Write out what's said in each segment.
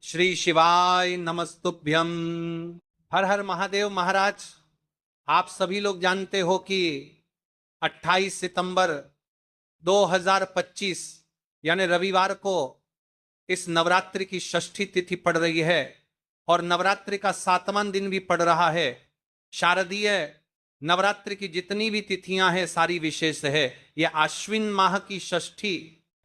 श्री शिवाय नमस्तुभ्यम। हर हर महादेव। महाराज, आप सभी लोग जानते हो कि 28 सितंबर 2025 यानी रविवार को इस नवरात्रि की षष्ठी तिथि पड़ रही है और नवरात्रि का 7वां दिन भी पड़ रहा है। शारदीय नवरात्रि की जितनी भी तिथियां हैं सारी विशेष है। यह आश्विन माह की षष्ठी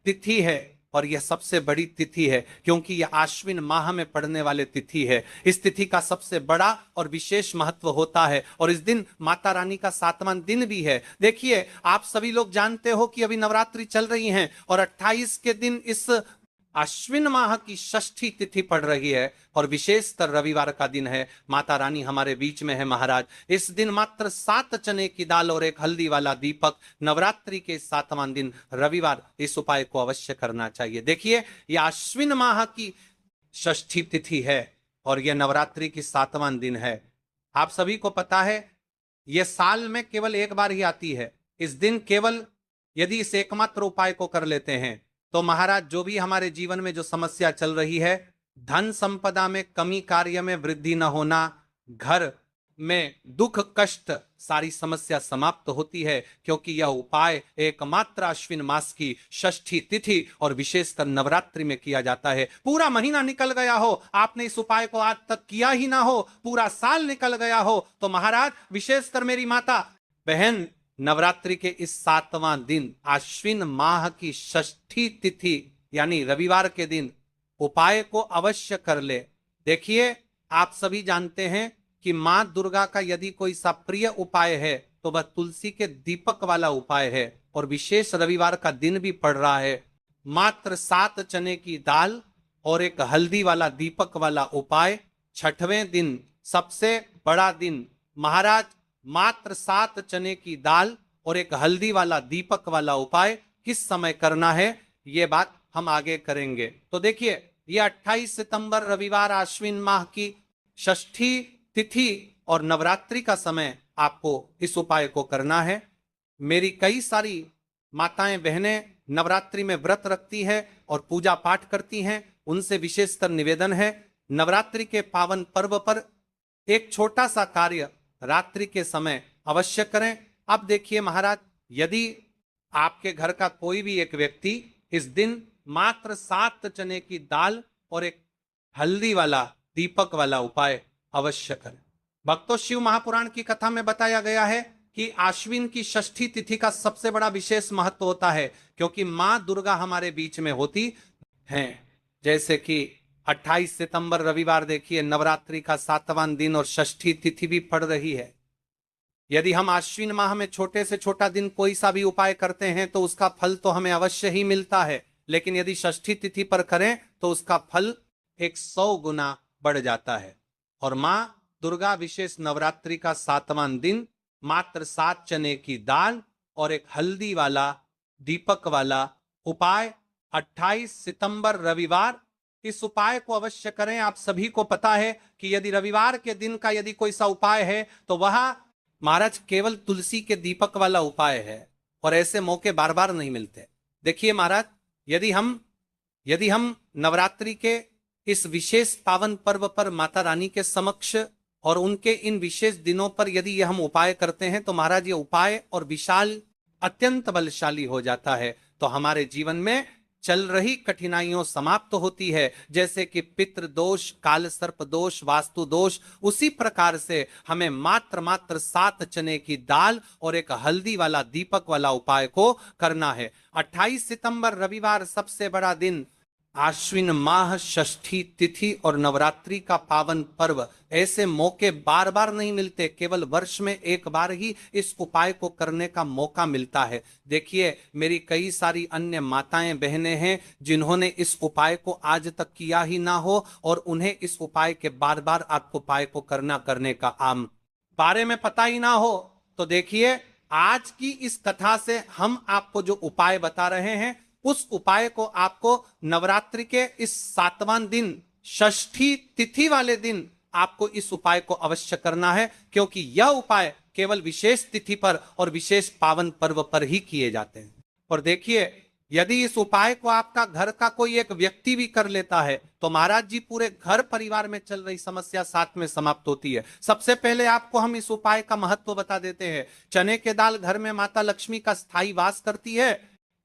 तिथि है और यह सबसे बड़ी तिथि है क्योंकि यह आश्विन माह में पड़ने वाले तिथि है। इस तिथि का सबसे बड़ा और विशेष महत्व होता है और इस दिन माता रानी का 7वां दिन भी है। देखिए, आप सभी लोग जानते हो कि अभी नवरात्रि चल रही हैं और 28 के दिन इस आश्विन माह की षष्ठी तिथि पड़ रही है और विशेषतर रविवार का दिन है। माता रानी हमारे बीच में है। महाराज, इस दिन मात्र 7 चने की दाल और एक हल्दी वाला दीपक, नवरात्रि के 7वां दिन रविवार, इस उपाय को अवश्य करना चाहिए। देखिए, यह आश्विन माह की षष्ठी तिथि है और यह नवरात्रि की 7वां दिन है। आप सभी को पता है यह साल में केवल एक बार ही आती है। इस दिन केवल यदि इस एकमात्र उपाय को कर लेते हैं तो महाराज, जो भी हमारे जीवन में जो समस्या चल रही है, धन संपदा में कमी, कार्य में वृद्धि न होना, घर में दुख कष्ट, सारी समस्या समाप्त होती है क्योंकि यह उपाय एकमात्र आश्विन मास की षष्ठी तिथि और विशेषतर नवरात्रि में किया जाता है। पूरा महीना निकल गया हो, आपने इस उपाय को आज तक किया ही ना हो, पूरा साल निकल गया हो, तो महाराज विशेषतर मेरी माता बहन, नवरात्रि के इस 7वां दिन आश्विन माह की षष्ठी तिथि यानी रविवार के दिन उपाय को अवश्य कर ले। देखिए, आप सभी जानते हैं कि मां दुर्गा का यदि कोई सा प्रिय उपाय है तो वह तुलसी के दीपक वाला उपाय है और विशेष रविवार का दिन भी पड़ रहा है। मात्र 7 चने की दाल और एक हल्दी वाला दीपक वाला उपाय, 6वें दिन सबसे बड़ा दिन। महाराज, मात्र 7 चने की दाल और एक हल्दी वाला दीपक वाला उपाय किस समय करना है, ये बात हम आगे करेंगे। तो देखिए, ये 28 सितंबर रविवार आश्विन माह की षष्ठी तिथि और नवरात्रि का समय आपको इस उपाय को करना है। मेरी कई सारी माताएं बहनें नवरात्रि में व्रत रखती है और पूजा पाठ करती हैं, उनसे विशेषतर निवेदन है, नवरात्रि के पावन पर्व पर एक छोटा सा कार्य रात्रि के समय अवश्य करें। अब देखिए महाराज, यदि आपके घर का कोई भी एक व्यक्ति इस दिन मात्र 7 चने की दाल और एक हल्दी वाला दीपक वाला उपाय अवश्य करें। भक्तों, शिव महापुराण की कथा में बताया गया है कि आश्विन की षष्ठी तिथि का सबसे बड़ा विशेष महत्व होता है क्योंकि मां दुर्गा हमारे बीच में होती हैं। जैसे कि 28 सितंबर रविवार देखिए, नवरात्रि का 7वां दिन और षष्ठी तिथि भी पड़ रही है। यदि हम आश्विन माह में छोटे से छोटा दिन कोई सा भी उपाय करते हैं तो उसका फल तो हमें अवश्य ही मिलता है, लेकिन यदि षष्ठी तिथि पर करें तो उसका फल 100 गुना बढ़ जाता है। और मां दुर्गा विशेष नवरात्रि का 7वां दिन मात्र 7 चने की दाल और एक हल्दी वाला दीपक वाला उपाय 28 सितंबर रविवार, इस उपाय को अवश्य करें। आप सभी को पता है कि यदि रविवार के दिन का यदि कोई सा उपाय है तो वह महाराज केवल तुलसी के दीपक वाला उपाय है और ऐसे मौके बार बार नहीं मिलते। देखिए महाराज, यदि हम नवरात्रि के इस विशेष पावन पर्व पर माता रानी के समक्ष और उनके इन विशेष दिनों पर यदि ये हम उपाय करते हैं तो महाराज ये उपाय और विशाल अत्यंत बलशाली हो जाता है, तो हमारे जीवन में चल रही कठिनाइयों समाप्त होती है। जैसे कि पितृ दोष, काल सर्प दोष, वास्तु दोष, उसी प्रकार से हमें मात्र 7 चने की दाल और एक हल्दी वाला दीपक वाला उपाय को करना है। 28 सितंबर रविवार सबसे बड़ा दिन, आश्विन माह षष्ठी तिथि और नवरात्रि का पावन पर्व, ऐसे मौके बार बार नहीं मिलते, केवल वर्ष में एक बार ही इस उपाय को करने का मौका मिलता है। देखिए, मेरी कई सारी अन्य माताएं बहनें हैं जिन्होंने इस उपाय को आज तक किया ही ना हो और उन्हें इस उपाय के बार बार आपको उपाय को करने का आम बारे में पता ही ना हो। तो देखिए, आज की इस कथा से हम आपको जो उपाय बता रहे हैं उस उपाय को आपको नवरात्रि के इस 7वां दिन षष्ठी तिथि वाले दिन आपको इस उपाय को अवश्य करना है क्योंकि यह उपाय केवल विशेष तिथि पर और विशेष पावन पर्व पर ही किए जाते हैं। और देखिए, यदि इस उपाय को आपका घर का कोई एक व्यक्ति भी कर लेता है तो महाराज जी पूरे घर परिवार में चल रही समस्या साथ में समाप्त होती है। सबसे पहले आपको हम इस उपाय का महत्व बता देते हैं। चने के दाल घर में माता लक्ष्मी का स्थायी वास करती है,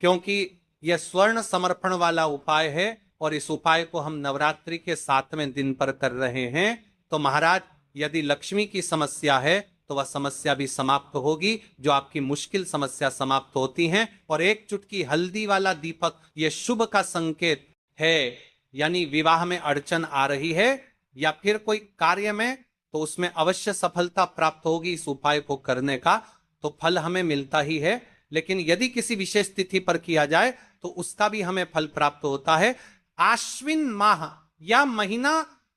क्योंकि यह स्वर्ण समर्पण वाला उपाय है और इस उपाय को हम नवरात्रि के 7वें दिन पर कर रहे हैं। तो महाराज यदि लक्ष्मी की समस्या है तो वह समस्या भी समाप्त होगी, जो आपकी मुश्किल समस्या समाप्त होती हैं। और एक चुटकी हल्दी वाला दीपक यह शुभ का संकेत है, यानी विवाह में अड़चन आ रही है या फिर कोई कार्य में, तो उसमें अवश्य सफलता प्राप्त होगी। इस उपाय को करने का तो फल हमें मिलता ही है, लेकिन यदि किसी विशेष तिथि पर किया जाए तो उसका भी हमें फल प्राप्त होता है। आश्विन माह या महीना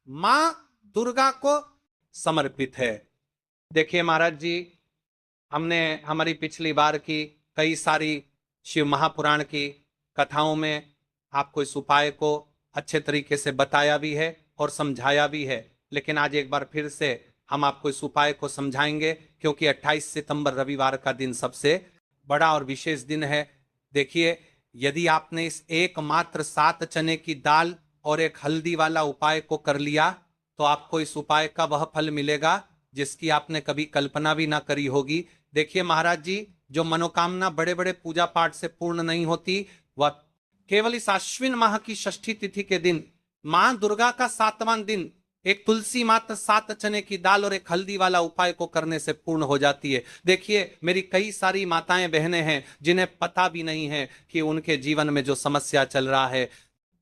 मां दुर्गा को समर्पित है। देखिए महाराज जी, हमने हमारी पिछली बार की कई सारी शिव महापुराण की कथाओं में आपको इस उपाय को अच्छे तरीके से बताया भी है और समझाया भी है, लेकिन आज एक बार फिर से हम आपको इस उपाय को समझाएंगे, क्योंकि 28 सितंबर रविवार का दिन सबसे बड़ा और विशेष दिन है। देखिए, यदि आपने इस एकमात्र 7 चने की दाल और एक हल्दी वाला उपाय को कर लिया तो आपको इस उपाय का वह फल मिलेगा जिसकी आपने कभी कल्पना भी ना करी होगी। देखिए महाराज जी, जो मनोकामना बड़े बड़े पूजा पाठ से पूर्ण नहीं होती, वह केवल इस अश्विन माह की षष्ठी तिथि के दिन, मां दुर्गा का 7वां दिन, एक तुलसी मात्र 7 चने की दाल और एक हल्दी वाला उपाय को करने से पूर्ण हो जाती है। देखिए, मेरी कई सारी माताएं बहनें हैं जिन्हें पता भी नहीं है कि उनके जीवन में जो समस्या चल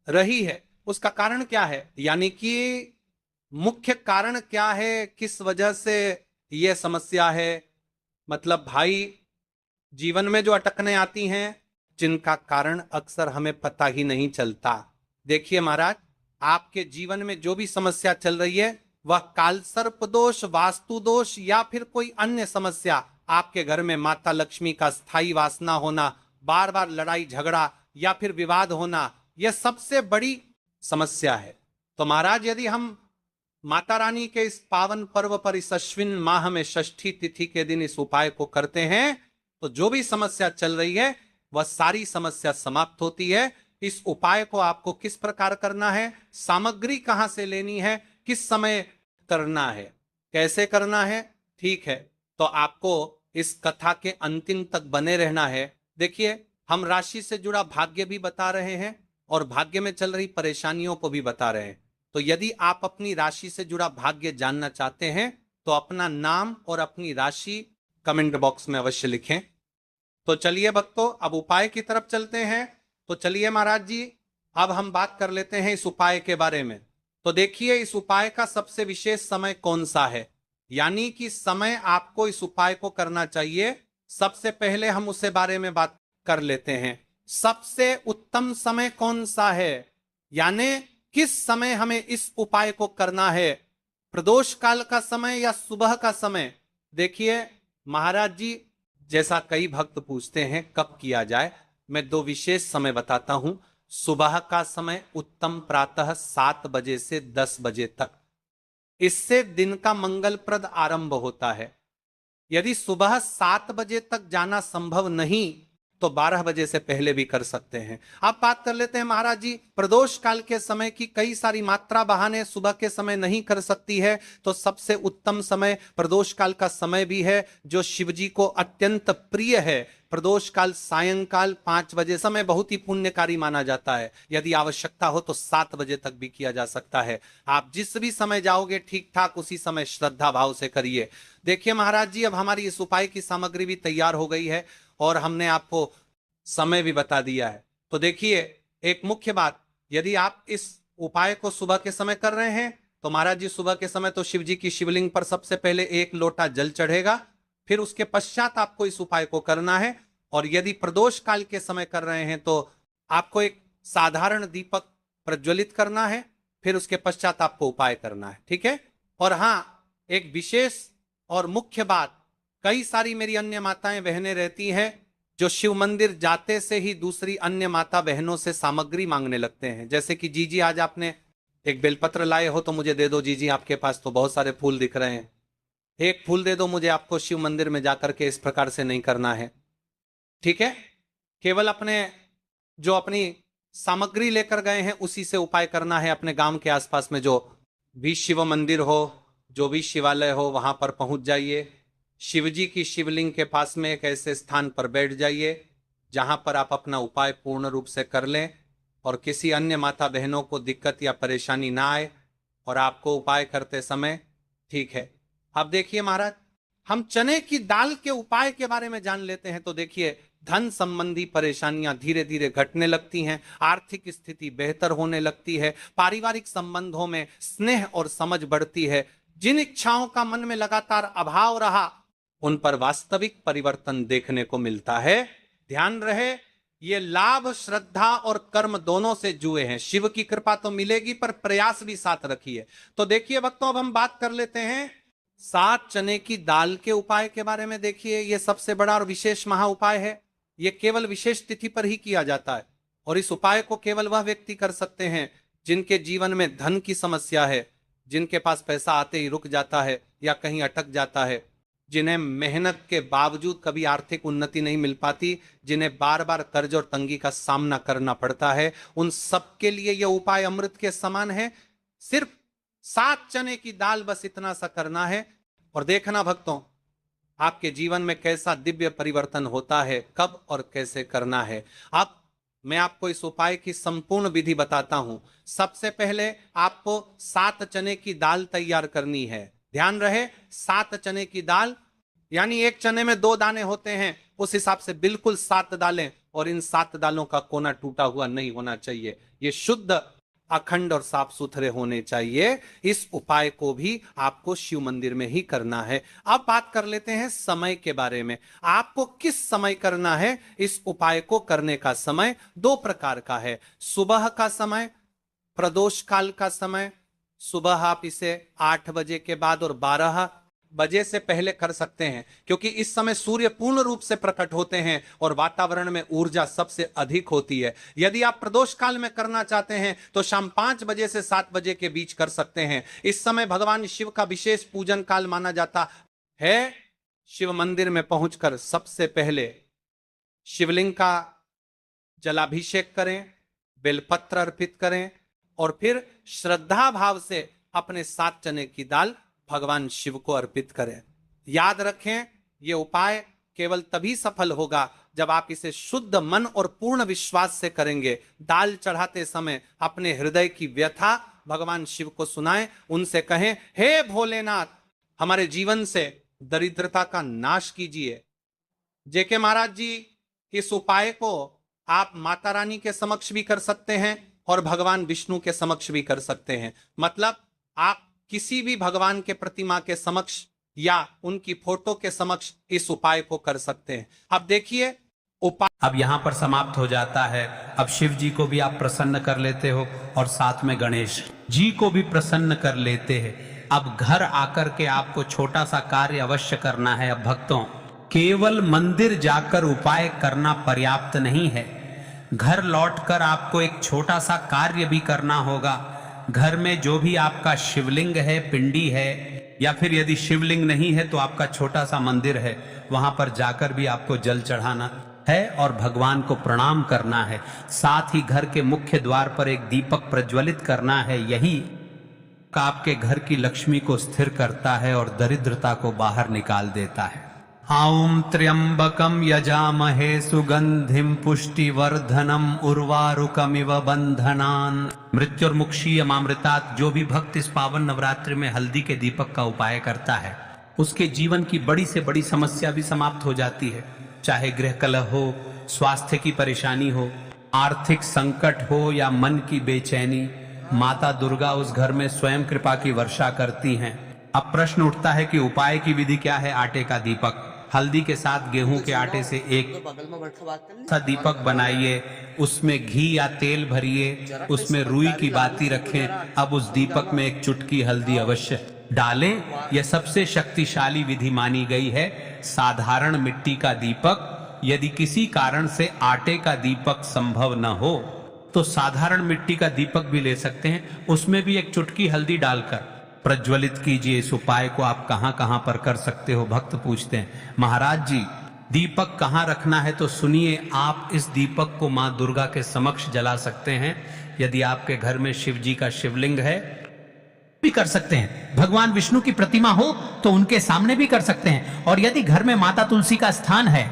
रही है उसका कारण क्या है, यानी कि मुख्य कारण क्या है, किस वजह से यह समस्या है। मतलब भाई, जीवन में जो अटकने आती हैं जिनका कारण अक्सर हमें पता ही नहीं चलता। देखिए महाराज, आपके जीवन में जो भी समस्या चल रही है वह कालसर्प दोष, वास्तु दोष या फिर कोई अन्य समस्या, आपके घर में माता लक्ष्मी का स्थायी वास ना होना, बार बार लड़ाई झगड़ा या फिर विवाद होना, यह सबसे बड़ी समस्या है। तो महाराज, यदि हम माता रानी के इस पावन पर्व पर इस अश्विन माह में षष्ठी तिथि के दिन इस उपाय को करते हैं तो जो भी समस्या चल रही है वह सारी समस्या समाप्त होती है। इस उपाय को आपको किस प्रकार करना है, सामग्री कहां से लेनी है, किस समय करना है, कैसे करना है, ठीक है, तो आपको इस कथा के अंतिम तक बने रहना है। देखिए, हम राशि से जुड़ा भाग्य भी बता रहे हैं और भाग्य में चल रही परेशानियों को भी बता रहे हैं। तो यदि आप अपनी राशि से जुड़ा भाग्य जानना चाहते हैं तो अपना नाम और अपनी राशि कमेंट बॉक्स में अवश्य लिखें। तो चलिए भक्तों, अब उपाय की तरफ चलते हैं। तो चलिए महाराज जी, अब हम बात कर लेते हैं इस उपाय के बारे में। तो देखिए, इस उपाय का सबसे विशेष समय कौन सा है, यानी कि समय आपको इस उपाय को करना चाहिए। सबसे पहले हम उसके बारे में बात कर लेते हैं। सबसे उत्तम समय कौन सा है, यानी किस समय हमें इस उपाय को करना है, प्रदोष काल का समय या सुबह का समय। देखिए महाराज जी, जैसा कई भक्त पूछते हैं कब किया जाए, मैं 2 विशेष समय बताता हूं। सुबह का समय उत्तम प्रातः 7 बजे से 10 बजे तक, इससे दिन का मंगलप्रद आरंभ होता है। यदि सुबह 7 बजे तक जाना संभव नहीं तो 12 बजे से पहले भी कर सकते हैं। अब बात कर लेते हैं महाराज जी, प्रदोष काल के समय की कई सारी मात्रा बहाने सुबह के समय नहीं कर सकती है, तो सबसे उत्तम समय प्रदोष काल का समय भी है जो शिव जी को अत्यंत प्रिय है। प्रदोष काल सायंकाल 5 बजे, समय बहुत ही पुण्यकारी माना जाता है। यदि आवश्यकता हो तो 7 बजे तक भी किया जा सकता है। आप जिस भी समय जाओगे ठीक ठाक उसी समय श्रद्धा भाव से करिए। देखिए महाराज जी, अब हमारी इस उपाय की सामग्री भी तैयार हो गई है और हमने आपको समय भी बता दिया है। तो देखिए, एक मुख्य बात, यदि आप इस उपाय को सुबह के समय कर रहे हैं तो महाराज जी सुबह के समय तो शिव जी की शिवलिंग पर सबसे पहले 1 लोटा जल चढ़ेगा, फिर उसके पश्चात आपको इस उपाय को करना है। और यदि प्रदोष काल के समय कर रहे हैं तो आपको एक साधारण दीपक प्रज्वलित करना है, फिर उसके पश्चात आपको उपाय करना है, ठीक है। और हाँ, एक विशेष और मुख्य बात, कई सारी मेरी अन्य माताएं बहनें रहती हैं जो शिव मंदिर जाते से ही दूसरी अन्य माता बहनों से सामग्री मांगने लगते हैं, जैसे कि जीजी आज आपने एक बेलपत्र लाए हो तो मुझे दे दो, जीजी आपके पास तो बहुत सारे फूल दिख रहे हैं, एक फूल दे दो मुझे। आपको शिव मंदिर में जाकर के इस प्रकार से नहीं करना है, ठीक है। केवल अपने जो अपनी सामग्री लेकर गए हैं उसी से उपाय करना है। अपने गांव के आसपास में जो भी शिव मंदिर हो, जो भी शिवालय हो, वहां पर पहुंच जाइए। शिवजी की शिवलिंग के पास में एक ऐसे स्थान पर बैठ जाइए जहां पर आप अपना उपाय पूर्ण रूप से कर लें और किसी अन्य माता बहनों को दिक्कत या परेशानी ना आए और आपको उपाय करते समय ठीक है। अब देखिए महाराज, हम चने की दाल के उपाय के बारे में जान लेते हैं तो देखिए, धन संबंधी परेशानियां धीरे धीरे घटने लगती हैं, आर्थिक स्थिति बेहतर होने लगती है, पारिवारिक संबंधों में स्नेह और समझ बढ़ती है। जिन इच्छाओं का मन में लगातार अभाव रहा उन पर वास्तविक परिवर्तन देखने को मिलता है। ध्यान रहे, ये लाभ श्रद्धा और कर्म दोनों से जुए हैं। शिव की कृपा तो मिलेगी पर प्रयास भी साथ रखिए। तो देखिए भक्तों, अब हम बात कर लेते हैं 7 चने की दाल के उपाय के बारे में। देखिए, यह सबसे बड़ा और विशेष महा उपाय है। यह केवल विशेष तिथि पर ही किया जाता है और इस उपाय को केवल वह व्यक्ति कर सकते हैं जिनके जीवन में धन की समस्या है, जिनके पास पैसा आते ही रुक जाता है या कहीं अटक जाता है, जिन्हें मेहनत के बावजूद कभी आर्थिक उन्नति नहीं मिल पाती, जिन्हें बार बार कर्ज और तंगी का सामना करना पड़ता है, उन सबके लिए यह उपाय अमृत के समान है। सिर्फ 7 चने की दाल, बस इतना सा करना है और देखना भक्तों, आपके जीवन में कैसा दिव्य परिवर्तन होता है, कब और कैसे करना है। अब मैं आपको इस उपाय की संपूर्ण विधि बताता हूं। सबसे पहले आपको 7 चने की दाल तैयार करनी है। ध्यान रहे, 7 चने की दाल, यानी एक चने में 2 दाने होते हैं, उस हिसाब से बिल्कुल 7 दालें, और इन 7 दालों का कोना टूटा हुआ नहीं होना चाहिए। ये शुद्ध, अखंड और साफ सुथरे होने चाहिए। इस उपाय को भी आपको शिव मंदिर में ही करना है। अब बात कर लेते हैं समय के बारे में। आपको किस समय करना है? इस उपाय को करने का समय 2 प्रकार का है। सुबह का समय, प्रदोष काल का समय। सुबह आप इसे 8 बजे के बाद और 12 बजे से पहले कर सकते हैं, क्योंकि इस समय सूर्य पूर्ण रूप से प्रकट होते हैं और वातावरण में ऊर्जा सबसे अधिक होती है। यदि आप प्रदोष काल में करना चाहते हैं तो शाम 5 बजे से 7 बजे के बीच कर सकते हैं। इस समय भगवान शिव का विशेष पूजन काल माना जाता है। शिव मंदिर में पहुंचकर सबसे पहले शिवलिंग का जलाभिषेक करें, बेलपत्र अर्पित करें और फिर श्रद्धा भाव से अपने 7 चने की दाल भगवान शिव को अर्पित करें। याद रखें, यह उपाय केवल तभी सफल होगा जब आप इसे शुद्ध मन और पूर्ण विश्वास से करेंगे। दाल चढ़ाते समय अपने हृदय की व्यथा भगवान शिव को सुनाएं, उनसे कहें, हे भोलेनाथ, हमारे जीवन से दरिद्रता का नाश कीजिए। जेके महाराज जी, इस उपाय को आप माता रानी के समक्ष भी कर सकते हैं और भगवान विष्णु के समक्ष भी कर सकते हैं। मतलब आप किसी भी भगवान के प्रतिमा के समक्ष या उनकी फोटो के समक्ष इस उपाय को कर सकते हैं। अब देखिए, उपाय अब यहाँ पर समाप्त हो जाता है। अब शिव जी को भी आप प्रसन्न कर लेते हो और साथ में गणेश जी को भी प्रसन्न कर लेते हैं। अब घर आकर के आपको छोटा सा कार्य अवश्य करना है। अब भक्तों, केवल मंदिर जाकर उपाय करना पर्याप्त नहीं है, घर लौटकर आपको एक छोटा सा कार्य भी करना होगा। घर में जो भी आपका शिवलिंग है, पिंडी है, या फिर यदि शिवलिंग नहीं है तो आपका छोटा सा मंदिर है, वहां पर जाकर भी आपको जल चढ़ाना है और भगवान को प्रणाम करना है। साथ ही घर के मुख्य द्वार पर एक दीपक प्रज्वलित करना है। यही आपके घर की लक्ष्मी को स्थिर करता है और दरिद्रता को बाहर निकाल देता है। ॐ त्र्यंबकं यजामहे सुगंधिं पुष्टिवर्धनम उर्वारुकमिव बंधनान् मृत्युर्मुक्षीयमामृतात्। जो भी भक्त इस पावन नवरात्रि में हल्दी के दीपक का उपाय करता है, उसके जीवन की बड़ी से बड़ी समस्या भी समाप्त हो जाती है। चाहे गृह कलह हो, स्वास्थ्य की परेशानी हो, आर्थिक संकट हो या मन की बेचैनी, माता दुर्गा उस घर में स्वयं कृपा की वर्षा करती हैं। अब प्रश्न उठता है कि उपाय की विधि क्या है? आटे का दीपक, हल्दी के साथ गेहूं के आटे से एक सा दीपक बनाइए, उसमें घी या तेल भरिए, उसमें रुई की बाती रखें। अब उस दीपक में एक चुटकी हल्दी अवश्य डालें। यह सबसे शक्तिशाली विधि मानी गई है। साधारण मिट्टी का दीपक, यदि किसी कारण से आटे का दीपक संभव न हो तो साधारण मिट्टी का दीपक भी ले सकते हैं, उसमें भी एक चुटकी हल्दी डालकर प्रज्वलित कीजिए। इस उपाय को आप कहां कहां पर कर सकते हो? भक्त पूछते हैं, महाराज जी दीपक कहाँ रखना है तो सुनिए, आप इस दीपक को माँ दुर्गा के समक्ष जला सकते हैं। यदि आपके घर में शिव जी का शिवलिंग है भी कर सकते हैं, भगवान विष्णु की प्रतिमा हो तो उनके सामने भी कर सकते हैं, और यदि घर में माता तुलसी का स्थान है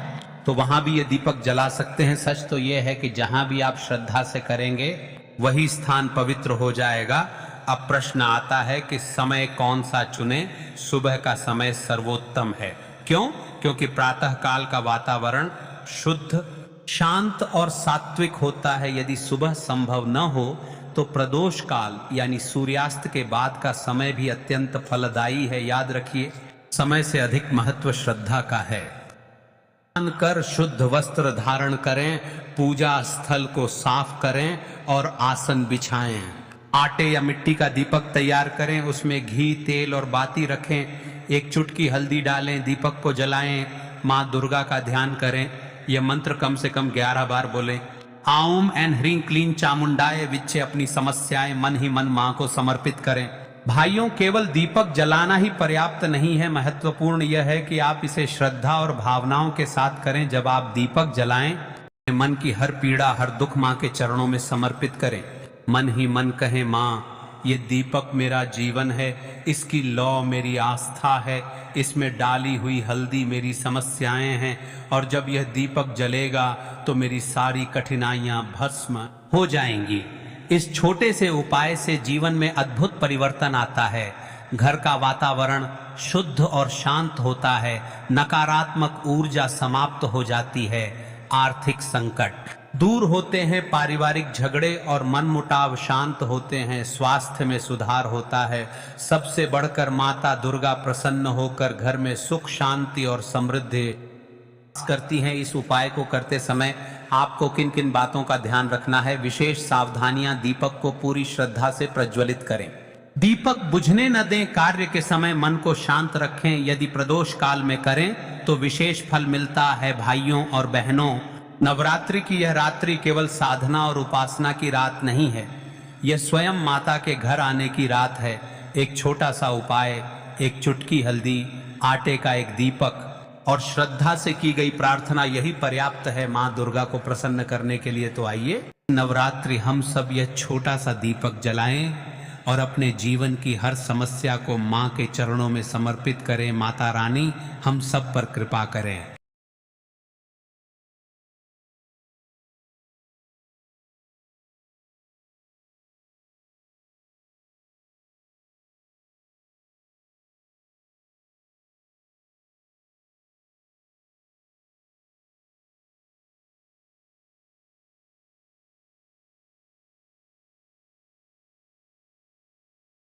तो वहां भी ये दीपक जला सकते हैं। सच तो यह है कि जहां भी आप श्रद्धा से करेंगे वही स्थान पवित्र हो जाएगा। अब प्रश्न आता है कि समय कौन सा चुने। सुबह का समय सर्वोत्तम है। क्यों? क्योंकि प्रातः काल का वातावरण शुद्ध, शांत और सात्विक होता है। यदि सुबह संभव न हो तो प्रदोष काल यानी सूर्यास्त के बाद का समय भी अत्यंत फलदायी है। याद रखिए, समय से अधिक महत्व श्रद्धा का है। स्नान कर शुद्ध वस्त्र धारण करें, पूजा स्थल को साफ करें और आसन बिछाएं। आटे या मिट्टी का दीपक तैयार करें, उसमें घी, तेल और बाती रखें। एक चुटकी हल्दी डालें, दीपक को जलाएं, माँ दुर्गा का ध्यान करें। यह मंत्र कम से कम 11 बार बोलें। आऊम एंड ह्रीं क्लीं चामुंडाय विच्चे अपनी समस्याएं मन ही मन माँ को समर्पित करें। भाइयों, केवल दीपक जलाना ही पर्याप्त नहीं है। महत्वपूर्ण यह है कि आप इसे श्रद्धा और भावनाओं के साथ करें। जब आप दीपक जलाएं, मन की हर पीड़ा, हर दुख माँ के चरणों में समर्पित करें। मन ही मन कहें, माँ ये दीपक मेरा जीवन है, इसकी लौ मेरी आस्था है, इसमें डाली हुई हल्दी मेरी समस्याएं हैं, और जब यह दीपक जलेगा तो मेरी सारी कठिनाइयां भस्म हो जाएंगी। इस छोटे से उपाय से जीवन में अद्भुत परिवर्तन आता है। घर का वातावरण शुद्ध और शांत होता है, नकारात्मक ऊर्जा समाप्त हो जाती है, आर्थिक संकट दूर होते हैं, पारिवारिक झगड़े और मनमुटाव शांत होते हैं, स्वास्थ्य में सुधार होता है। सबसे बढ़कर माता दुर्गा प्रसन्न होकर घर में सुख, शांति और समृद्धि करती हैं। इस उपाय को करते समय आपको किन किन बातों का ध्यान रखना है? विशेष सावधानियां। दीपक को पूरी श्रद्धा से प्रज्वलित करें। दीपक बुझने न दें। कार्य के समय मन को शांत रखें। यदि प्रदोष काल में करें तो विशेष फल मिलता है। भाइयों और बहनों, नवरात्रि की यह रात्रि केवल साधना और उपासना की रात नहीं है, यह स्वयं माता के घर आने की रात है। एक छोटा सा उपाय, एक चुटकी हल्दी, आटे का एक दीपक और श्रद्धा से की गई प्रार्थना, यही पर्याप्त है माँ दुर्गा को प्रसन्न करने के लिए। तो आइए नवरात्रि हम सब यह छोटा सा दीपक जलाएं और अपने जीवन की हर समस्या को माँ के चरणों में समर्पित करें। माता रानी हम सब पर कृपा करें।